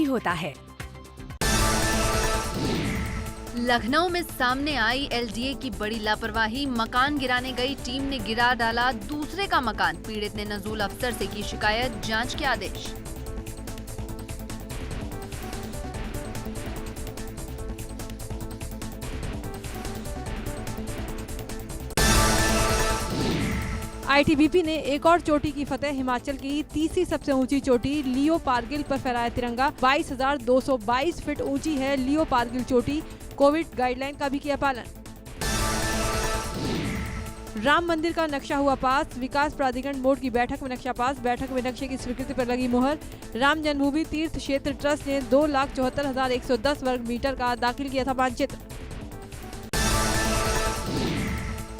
होता है। लखनऊ में सामने आई एलडीए की बड़ी लापरवाही। मकान गिराने गई टीम ने गिरा डाला दूसरे का मकान। पीड़ित ने नजूल अफसर से की शिकायत, जांच के आदेश। आईटीबीपी ने एक और चोटी की फतेह। हिमाचल की तीसरी सबसे ऊंची चोटी लियो पारगिल पर फहराया तिरंगा। 22,222 फीट ऊंची है लियो पारगिल चोटी। कोविड गाइडलाइन का भी किया पालन। राम मंदिर का नक्शा हुआ पास। विकास प्राधिकरण बोर्ड की बैठक में नक्शा पास। बैठक में नक्शे की स्वीकृति पर लगी मुहर। राम जन्मभूमि तीर्थ क्षेत्र ट्रस्ट ने 2,74,110 वर्ग मीटर का दाखिल किया था मानचित्र।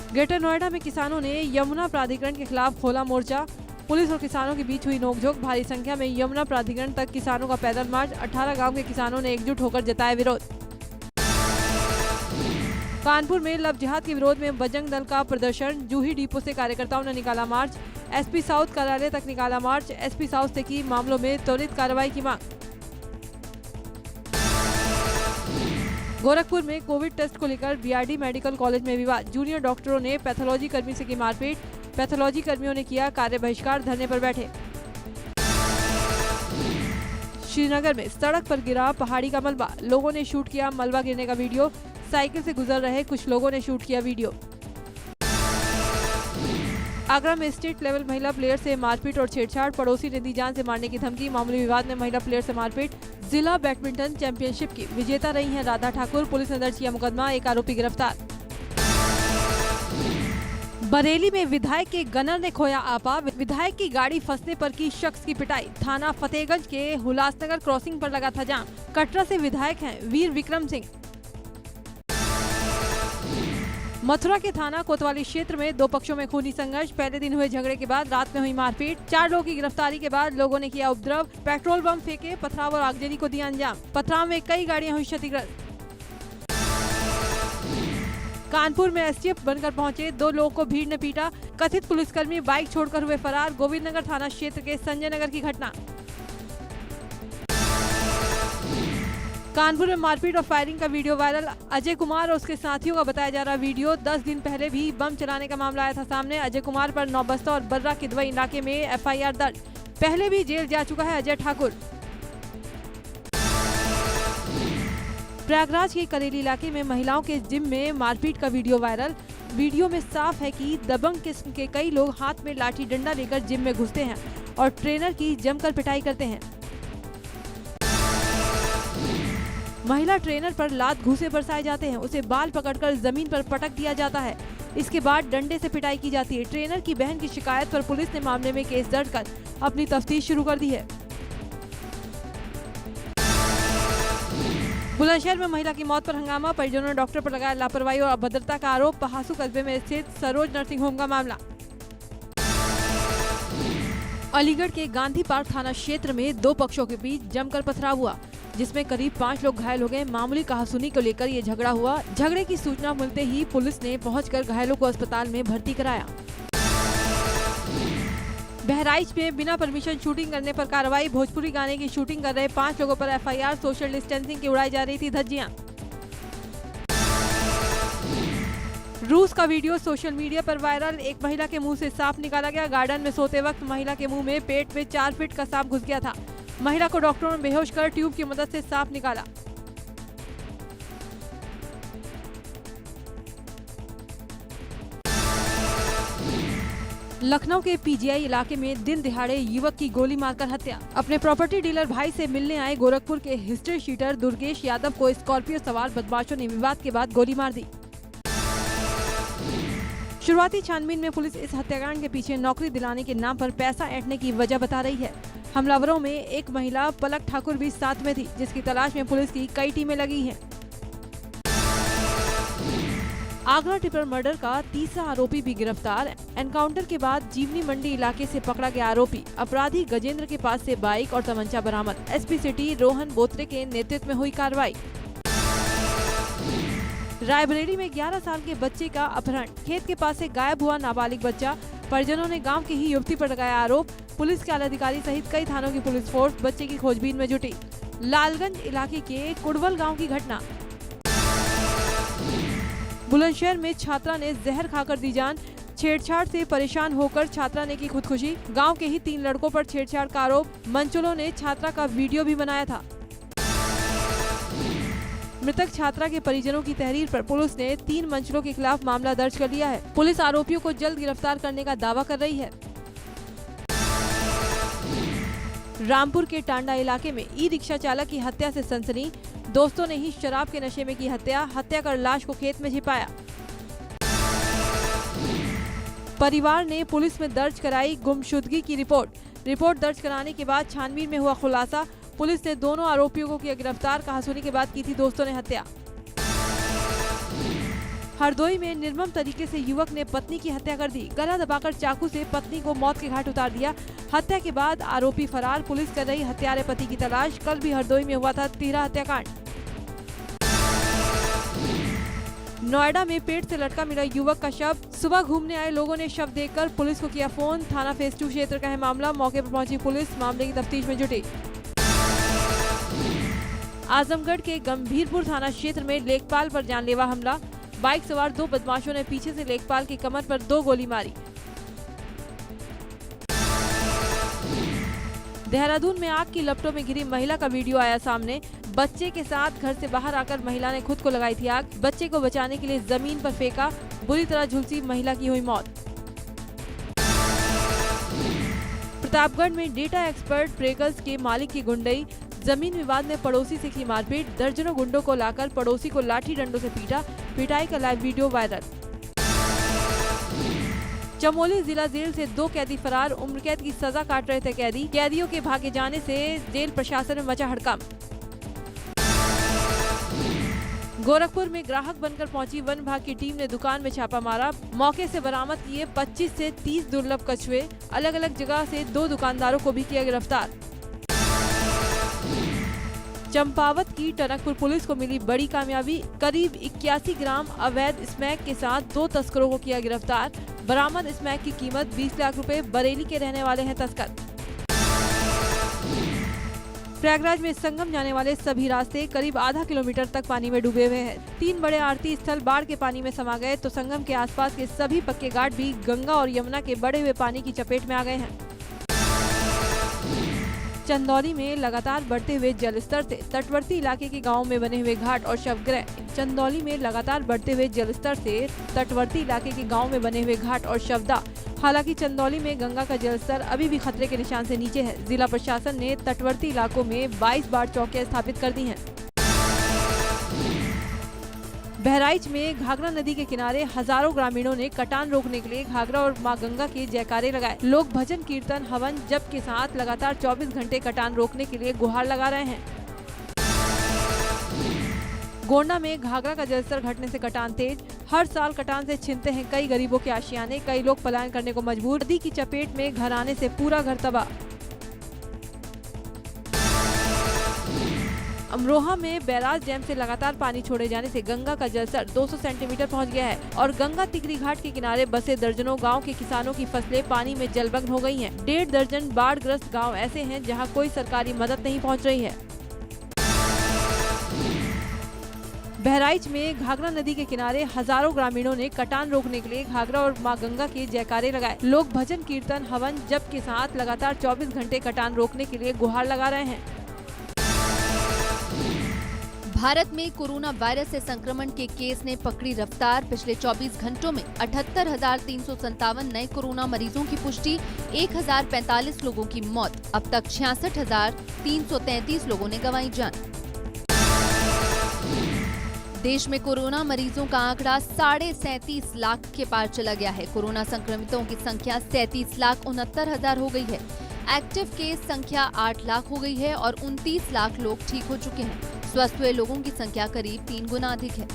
ग्रेटर नोएडा में किसानों ने यमुना प्राधिकरण के खिलाफ खोला मोर्चा। पुलिस और किसानों के बीच हुई नोकझोंक। भारी संख्या में यमुना प्राधिकरण तक किसानों का पैदल मार्च। 18 गांव के किसानों ने एकजुट होकर जताया विरोध। कानपुर में लव जिहाद के विरोध में बजरंग दल का प्रदर्शन। जूही डिपो से कार्यकर्ताओं ने निकाला मार्च। एसपी साउथ कार्यालय तक निकाला मार्च। एसपी साउथ से की मामलों में त्वरित कार्रवाई की मांग। गोरखपुर में कोविड टेस्ट को लेकर बीआरडी मेडिकल कॉलेज में विवाद। जूनियर डॉक्टरों ने पैथोलॉजी कर्मी से की मारपीट। पैथोलॉजी कर्मियों ने किया कार्य बहिष्कार, धरने पर बैठे। श्रीनगर में सड़क पर गिरा पहाड़ी का मलबा। लोगों ने शूट किया मलबा गिरने का वीडियो। साइकिल से गुजर रहे कुछ लोगों ने शूट किया वीडियो। आगरा में स्टेट लेवल महिला प्लेयर से मारपीट और छेड़छाड़। पड़ोसी ने दी जान से मारने की धमकी। मामूली विवाद में महिला प्लेयर से मारपीट। जिला बैडमिंटन चैंपियनशिप की विजेता रही हैं राधा ठाकुर। पुलिस ने दर्ज किया मुकदमा, एक आरोपी गिरफ्तार। बरेली में विधायक के गनर ने खोया आपा। विधायक की गाड़ी फंसने पर की शख्स की पिटाई। थाना फतेहगंज के हुलासनगर क्रॉसिंग पर लगा था जाम। कटरा से विधायक हैं वीर विक्रम सिंह। मथुरा के थाना कोतवाली क्षेत्र में दो पक्षों में खूनी संघर्ष। पहले दिन हुए झगड़े के बाद रात में हुई मारपीट। 4 लोगों की गिरफ्तारी के बाद लोगों ने किया उपद्रव। पेट्रोल बम फेंके, पथराव और आगजनी को दिया अंजाम। पथराव में कई गाड़ियां हुई क्षतिग्रस्त। कानपुर में एसटीएफ बनकर पहुंचे 2 लोगों को भीड़ ने पीटा। कथित पुलिसकर्मी बाइक छोड़कर हुए फरार। गोविंदनगर थाना क्षेत्र के संजय नगर की घटना। कानपुर में मारपीट और फायरिंग का वीडियो वायरल। अजय कुमार और उसके साथियों का बताया जा रहा वीडियो। 10 दिन पहले भी बम चलाने का मामला आया था सामने। अजय कुमार पर नौबस्ता और बर्रा किदवई इलाके में एफआईआर दर्ज। पहले भी जेल जा चुका है अजय ठाकुर। प्रयागराज के करेली इलाके में महिलाओं के जिम में मारपीट का वीडियो वायरल। वीडियो में साफ है कि दबंग किस्म के कई लोग हाथ में लाठी डंडा लेकर जिम में घुसते हैं और ट्रेनर की जमकर पिटाई करते हैं। महिला ट्रेनर पर लात घूंसे बरसाए जाते हैं। उसे बाल पकड़कर जमीन पर पटक दिया जाता है। इसके बाद डंडे से पिटाई की जाती है। ट्रेनर की बहन की शिकायत पर पुलिस ने मामले में केस दर्ज कर अपनी तफ्तीश शुरू कर दी है। बुलंदशहर में महिला की मौत पर हंगामा। परिजनों ने डॉक्टर पर लगाया लापरवाही और अभद्रता का आरोप। पहासू कस्बे में स्थित सरोज नर्सिंग होम का मामला। अलीगढ़ के गांधी पार्क थाना क्षेत्र में 2 पक्षों के बीच जमकर पथराव हुआ, जिसमें करीब 5 लोग घायल हो गए। मामूली कहासुनी को लेकर ये झगड़ा हुआ। झगड़े की सूचना मिलते ही पुलिस ने पहुंचकर घायलों को अस्पताल में भर्ती कराया। बहराइच में बिना परमिशन शूटिंग करने पर कार्रवाई। भोजपुरी गाने की शूटिंग कर रहे 5 लोगों पर एफआईआर। सोशल डिस्टेंसिंग की उड़ाई जा रही थी धज्जियां। रूस का वीडियो सोशल मीडिया पर वायरल। एक महिला के मुंह से सांप निकाला गया। गार्डन में सोते वक्त महिला के मुंह में पेट में 4 फीट का सांप घुस गया था। महिला को डॉक्टरों ने बेहोश कर ट्यूब की मदद से सांप निकाला। लखनऊ के पीजीआई इलाके में दिन दिहाड़े युवक की गोली मारकर हत्या। अपने प्रॉपर्टी डीलर भाई से मिलने आए गोरखपुर के हिस्ट्री शीटर दुर्गेश यादव को स्कॉर्पियो सवार बदमाशों ने विवाद के बाद गोली मार दी। शुरुआती छानबीन में पुलिस इस हत्याकांड के पीछे नौकरी दिलाने के नाम पर पैसा ऐंठने की वजह बता रही है। हमलावरों में एक महिला पलक ठाकुर भी साथ में थी, जिसकी तलाश में पुलिस की कई टीमें लगी हैं। आगरा टिपर मर्डर का तीसरा आरोपी भी गिरफ्तार। एनकाउंटर के बाद जीवनी मंडी इलाके से पकड़ा गया आरोपी। अपराधी गजेंद्र के पास से बाइक और तमंचा बरामद। एसपी सिटी रोहन बोत्रे के नेतृत्व में हुई कार्रवाई। रायबरेली में 11 साल के बच्चे का अपहरण। खेत के पास से गायब हुआ नाबालिग बच्चा। परिजनों ने गांव की ही युवती पर लगाया आरोप। पुलिस के आला अधिकारी सहित कई थानों की पुलिस फोर्स बच्चे की खोजबीन में जुटी। लालगंज इलाके के कुड़वल गांव की घटना। बुलंदशहर में छात्रा ने जहर खाकर दी जान। छेड़छाड़ से परेशान होकर छात्रा ने की खुदकुशी। गांव के ही 3 लड़कों पर छेड़छाड़ का आरोप। मंचलों ने छात्रा का वीडियो भी बनाया था। मृतक छात्रा के परिजनों की तहरीर पर पुलिस ने 3 मंचलों के खिलाफ मामला दर्ज कर लिया है। पुलिस आरोपियों को जल्द गिरफ्तार करने का दावा कर रही है। रामपुर के टांडा इलाके में ई-रिक्शा चालक की हत्या से सनसनी। दोस्तों ने ही शराब के नशे में की हत्या कर लाश को खेत में छिपाया। परिवार ने पुलिस में दर्ज कराई गुमशुदगी की रिपोर्ट दर्ज कराने के बाद छानबीन में हुआ खुलासा। पुलिस ने दोनों आरोपियों को किया गिरफ्तार। कहासुनी के बाद की थी दोस्तों ने हत्या। हरदोई में निर्मम तरीके से युवक ने पत्नी की हत्या कर दी। गला दबाकर चाकू से पत्नी को मौत के घाट उतार दिया। हत्या के बाद आरोपी फरार। पुलिस कर रही हत्यारे पति की तलाश। कल भी हरदोई में हुआ था 13 हत्याकांड। नोएडा में पेट से लटका मिला युवक का शव। सुबह घूमने आए लोगों ने शव देखकर पुलिस को किया फोन। थाना फेज 2 क्षेत्र का है मामला। मौके पर पहुंची पुलिस मामले की तफ्तीश में जुटी। आजमगढ़ के गंभीरपुर थाना क्षेत्र में लेखपाल पर जानलेवा हमला। बाइक सवार 2 बदमाशों ने पीछे से लेखपाल की कमर पर 2 गोली मारी। देहरादून में आग की लपटों में घिरी महिला का वीडियो आया सामने। बच्चे के साथ घर से बाहर आकर महिला ने खुद को लगाई थी आग। बच्चे को बचाने के लिए जमीन पर फेंका। बुरी तरह झुलसी महिला की हुई मौत। प्रतापगढ़ में डेटा एक्सपर्ट ब्रेकर्स के मालिक की गुंडई। जमीन विवाद में पड़ोसी से की मारपीट। दर्जनों गुंडों को लाकर पड़ोसी को लाठी डंडों से पीटा। पिटाई का लाइव वीडियो वायरल। चमोली जिला जेल से 2 कैदी फरार। उम्र कैद की सजा काट रहे थे कैदी। कैदियों के भागे जाने से जेल प्रशासन में मचा हड़कंप। गोरखपुर में ग्राहक बनकर पहुंची वन विभाग की टीम ने दुकान में छापा मारा। मौके से बरामद किए 25 से 30 दुर्लभ कछुए। अलग अलग जगह से 2 दुकानदारों को भी किया गिरफ्तार। चंपावत की टनकपुर पुलिस को मिली बड़ी कामयाबी। करीब 81 ग्राम अवैध स्मैक के साथ 2 तस्करों को किया गिरफ्तार। बरामद स्मैक की कीमत 20 लाख रुपए। बरेली के रहने वाले हैं तस्कर। प्रयागराज में संगम जाने वाले सभी रास्ते करीब आधा किलोमीटर तक पानी में डूबे हुए हैं। 3 बड़े आरती स्थल बाढ़ के पानी में समा गए तो संगम के आसपास के सभी पक्के घाट भी गंगा और यमुना के बढ़े हुए पानी की चपेट में आ गए हैं। चंदौली में लगातार बढ़ते हुए जलस्तर से तटवर्ती इलाके के गांवों में बने हुए घाट और शवगृह। चंदौली में लगातार बढ़ते हुए जलस्तर से तटवर्ती इलाके के गांवों में बने हुए घाट और शवदा। हालांकि चंदौली में गंगा का जलस्तर अभी भी खतरे के निशान से नीचे है। जिला प्रशासन ने तटवर्ती इलाकों में 22 बाढ़ चौकियां स्थापित कर दी हैं। बहराइच में घाघरा नदी के किनारे हजारों ग्रामीणों ने कटान रोकने के लिए घाघरा और मां गंगा के जयकारे लगाए। लोग भजन कीर्तन हवन जप के साथ लगातार 24 घंटे कटान रोकने के लिए गुहार लगा रहे हैं। गोंडा में घाघरा का जलस्तर घटने से कटान तेज। हर साल कटान से छिनते हैं कई गरीबों के आशियाने। कई लोग पलायन करने को मजबूर। नदी की चपेट में घर आने से पूरा घर तबाह। अमरोहा में बैराज डैम से लगातार पानी छोड़े जाने से गंगा का जलस्तर 200 सेंटीमीटर पहुंच गया है और गंगा तिकरी घाट के किनारे बसे दर्जनों गांव के किसानों की फसलें पानी में जलमग्न हो गई हैं। 1.5 दर्जन बाढ़ग्रस्त गांव ऐसे हैं जहां कोई सरकारी मदद नहीं पहुंच रही है। बहराइच में घाघरा नदी के किनारे हजारों ग्रामीणों ने कटान रोकने के लिए घाघरा और मां गंगा के जयकारे लगाए। लोग भजन कीर्तन हवन जप के साथ लगातार 24 घंटे कटान रोकने के लिए गुहार लगा रहे हैं। भारत में कोरोना वायरस से संक्रमण के केस ने पकड़ी रफ्तार। पिछले 24 घंटों में 78,357 नए कोरोना मरीजों की पुष्टि। 1,045 लोगों की मौत। अब तक 66,333 लोगों ने गंवाई जान। देश में कोरोना मरीजों का आंकड़ा 37.5 लाख के पार चला गया है। कोरोना संक्रमितों की संख्या 37,69,000 हो गई है। एक्टिव केस संख्या 8 लाख हो गई है और 29 लाख लोग ठीक हो चुके हैं। स्वस्थ हुए लोगों की संख्या करीब 3 गुना अधिक है।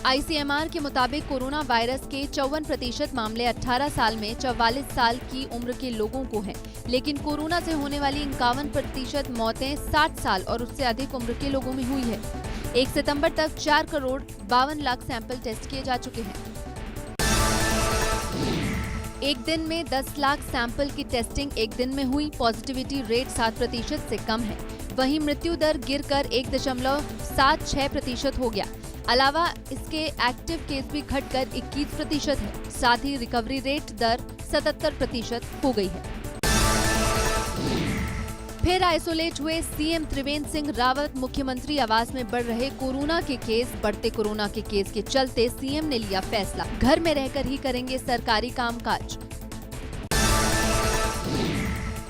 ICMR के मुताबिक कोरोना वायरस के 54% मामले 18 साल में 44 साल की उम्र के लोगों को हैं, लेकिन कोरोना से होने वाली 51% मौतें 60 साल और उससे अधिक उम्र के लोगों में हुई है। 1 सितंबर तक 4 करोड़ 52 लाख सैंपल टेस्ट किए जा चुके हैं। एक दिन में 10 लाख सैंपल की टेस्टिंग एक दिन में हुई। पॉजिटिविटी रेट 7% से कम है। वहीं मृत्यु दर गिरकर 1.76% हो गया। अलावा इसके एक्टिव केस भी घटकर 21% है। साथ ही रिकवरी रेट दर 77% हो गई है। फिर आइसोलेट हुए सीएम त्रिवेंद्र सिंह रावत। मुख्यमंत्री आवास में बढ़ रहे कोरोना के केस। बढ़ते कोरोना के केस के चलते सीएम ने लिया फैसला, घर में रहकर ही करेंगे सरकारी कामकाज।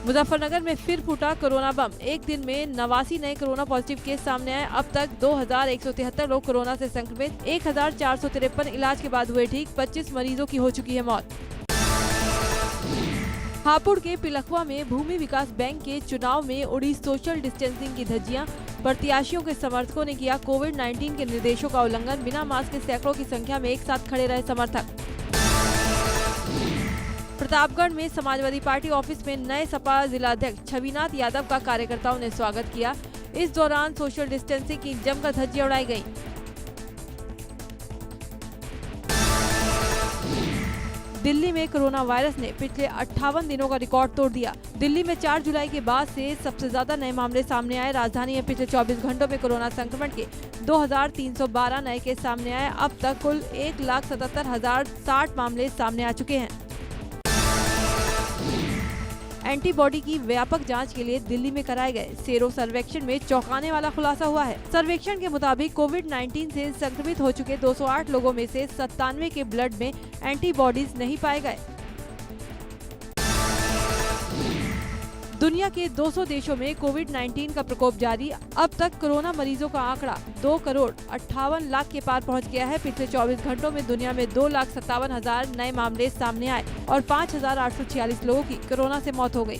मुजफ्फरनगर में फिर फूटा कोरोना बम। एक दिन में 89 नए कोरोना पॉजिटिव केस सामने आए। अब तक 2173 लोग कोरोना से संक्रमित। 1453 इलाज के बाद हुए ठीक। 25 मरीजों की हो चुकी है मौत। हापुड़ के पिलखवा में भूमि विकास बैंक के चुनाव में उड़ी सोशल डिस्टेंसिंग की धज्जियां। प्रत्याशियों के समर्थकों ने किया कोविड-19 के निर्देशों का उल्लंघन। बिना मास्क के सैकड़ों की संख्या में एक साथ खड़े रहे समर्थक। प्रतापगढ़ में समाजवादी पार्टी ऑफिस में नए सपा जिलाध्यक्ष छविनाथ यादव का कार्यकर्ताओं ने स्वागत किया। इस दौरान सोशल डिस्टेंसिंग की जमकर धज्जियां उड़ाई गयी। दिल्ली में कोरोना वायरस ने पिछले 58 दिनों का रिकॉर्ड तोड़ दिया। दिल्ली में 4 जुलाई के बाद से सबसे ज्यादा नए मामले सामने आए। राजधानी में पिछले 24 घंटों में कोरोना संक्रमण के 2312 नए केस सामने आए। अब तक कुल 1,77,060 मामले सामने आ चुके हैं। एंटीबॉडी की व्यापक जांच के लिए दिल्ली में कराए गए सेरो सर्वेक्षण में चौंकाने वाला खुलासा हुआ है। सर्वेक्षण के मुताबिक कोविड-19 से संक्रमित हो चुके 208 लोगों में से 97 के ब्लड में एंटीबॉडीज नहीं पाए गए। दुनिया के 200 देशों में कोविड-19 का प्रकोप जारी। अब तक कोरोना मरीजों का आंकड़ा 2,58 लाख के पार पहुंच गया है। पिछले 24 घंटों में दुनिया में 2,57,000 नए मामले सामने आए और 5,846 लोगों की कोरोना से मौत हो गई।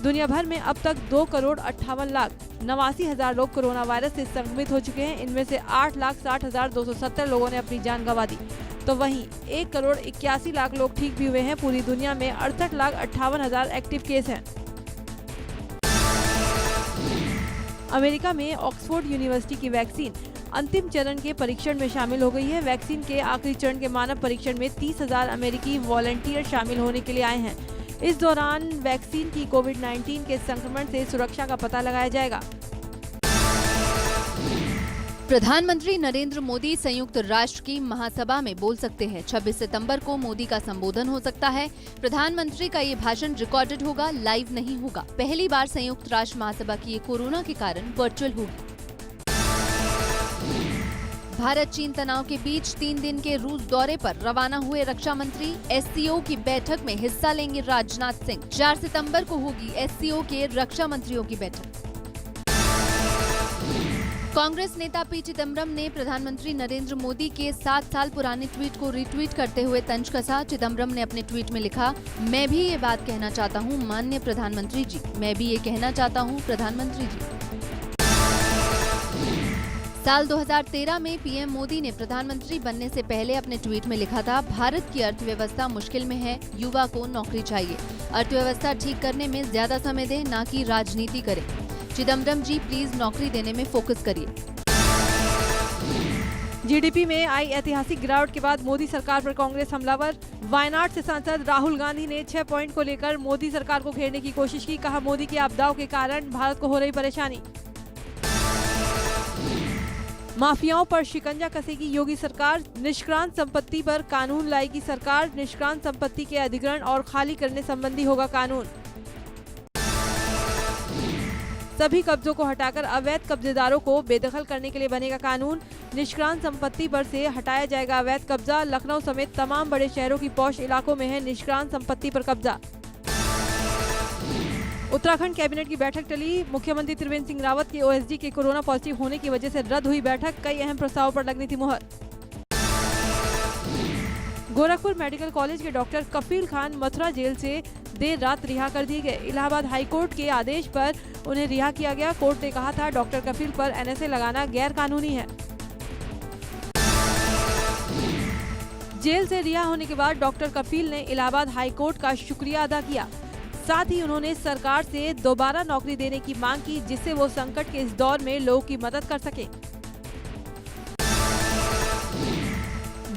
दुनिया भर में अब तक 2,58,89,000 लोग कोरोना वायरस से संक्रमित हो चुके हैं। इनमें से 8,60,270 लोगों ने अपनी जान गंवा दी। तो वहीं 1,81,00,000 लोग ठीक भी हुए हैं। पूरी दुनिया में 68,58,000 एक्टिव केस हैं। अमेरिका में ऑक्सफोर्ड यूनिवर्सिटी की वैक्सीन अंतिम चरण के परीक्षण में शामिल हो गई है। वैक्सीन के आखिरी चरण के मानव परीक्षण में 30,000 अमेरिकी वॉलंटियर शामिल होने के लिए आए हैं। इस दौरान वैक्सीन की कोविड-19 के संक्रमण से सुरक्षा का पता लगाया जाएगा। प्रधानमंत्री नरेंद्र मोदी संयुक्त राष्ट्र की महासभा में बोल सकते हैं। 26 सितंबर को मोदी का संबोधन हो सकता है। प्रधानमंत्री का ये भाषण रिकॉर्डेड होगा, लाइव नहीं होगा। पहली बार संयुक्त राष्ट्र महासभा की ये कोरोना के कारण वर्चुअल होगी। भारत चीन तनाव के बीच 3 दिन के रूस दौरे पर रवाना हुए रक्षा मंत्री। एससीओ की बैठक में हिस्सा लेंगे राजनाथ सिंह। 4 सितंबर को होगी एससीओ के रक्षा मंत्रियों की बैठक। कांग्रेस नेता पी चिदम्बरम ने प्रधानमंत्री नरेंद्र मोदी के 7 साल पुराने ट्वीट को रीट्वीट करते हुए तंज कसा। चिदम्बरम ने अपने ट्वीट में लिखा, मैं भी ये बात कहना चाहता हूँ माननीय प्रधानमंत्री जी, मैं भी ये कहना चाहता हूँ प्रधानमंत्री जी। साल 2013 में पीएम मोदी ने प्रधानमंत्री बनने से पहले अपने ट्वीट में लिखा था, भारत की अर्थव्यवस्था मुश्किल में है, युवा को नौकरी चाहिए। अर्थव्यवस्था ठीक करने में ज्यादा समय दें, ना कि राजनीति करें। चिदम्बरम जी प्लीज नौकरी देने में फोकस करिए। जीडीपी में आई ऐतिहासिक गिरावट के बाद मोदी सरकार पर कांग्रेस हमलावर। वायनाड से सांसद राहुल गांधी ने 6 पॉइंट को लेकर मोदी सरकार को घेरने की कोशिश की। कहा, मोदी की आपदाओं के कारण भारत को हो रही परेशानी। माफियाओं पर शिकंजा कसेगी योगी सरकार। निष्क्रांत संपत्ति पर कानून लाएगी सरकार। निष्क्रांत संपत्ति के अधिग्रहण और खाली करने संबंधी होगा कानून। सभी कब्जों को हटाकर अवैध कब्जेदारों को बेदखल करने के लिए बनेगा कानून। निष्क्रांत संपत्ति पर से हटाया जाएगा अवैध कब्जा। लखनऊ समेत तमाम बड़े शहरों की पॉश इलाकों में है निष्क्रांत संपत्ति पर कब्जा। उत्तराखंड कैबिनेट की बैठक टली। मुख्यमंत्री त्रिवेंद्र सिंह रावत के ओएसडी के कोरोना पॉजिटिव होने की वजह से रद्द हुई बैठक। कई अहम प्रस्तावों पर लगनी थी मुहर। गोरखपुर मेडिकल कॉलेज के डॉक्टर कफील खान मथुरा जेल से देर रात रिहा कर दिए गए। इलाहाबाद हाईकोर्ट के आदेश पर उन्हें रिहा किया गया। कोर्ट ने कहा था डॉक्टर कफील पर एनएसए लगाना गैर कानूनी है। जेल से रिहा होने के बाद डॉक्टर कफील ने इलाहाबाद हाईकोर्ट का शुक्रिया अदा किया। साथ ही उन्होंने सरकार से दोबारा नौकरी देने की मांग की, जिससे वो संकट के इस दौर में लोगों की मदद कर सके।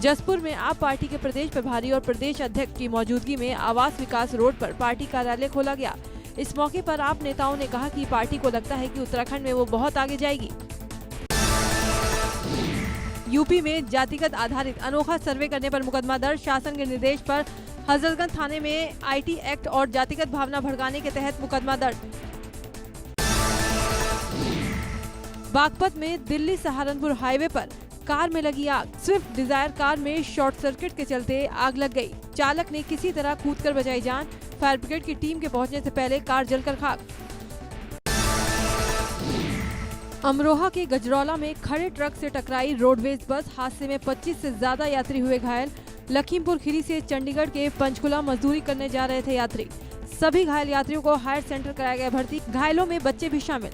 जसपुर में आप पार्टी के प्रदेश प्रभारी और प्रदेश अध्यक्ष की मौजूदगी में आवास विकास रोड पर पार्टी कार्यालय खोला गया। इस मौके पर आप नेताओं ने कहा कि पार्टी को लगता है कि उत्तराखंड में वो बहुत आगे जाएगी। यूपी में जातिगत आधारित अनोखा सर्वे करने पर मुकदमा दर्ज। शासन के निर्देश पर हजरतगंज थाने में आईटी एक्ट और जातिगत भावना भड़काने के तहत मुकदमा दर्ज। बागपत में दिल्ली सहारनपुर हाईवे पर कार में लगी आग। स्विफ्ट डिजायर कार में शॉर्ट सर्किट के चलते आग लग गई। चालक ने किसी तरह कूदकर बचाई जान। फायर ब्रिगेड की टीम के पहुंचने से पहले कार जलकर खाक। अमरोहा के गजरौला में खड़े ट्रक से टकराई रोडवेज बस। हादसे में 25 से ज्यादा यात्री हुए घायल। लखीमपुर खीरी से चंडीगढ़ के पंचकुला मजदूरी करने जा रहे थे यात्री। सभी घायल यात्रियों को हायर सेंटर कराया गया भर्ती। घायलों में बच्चे भी शामिल।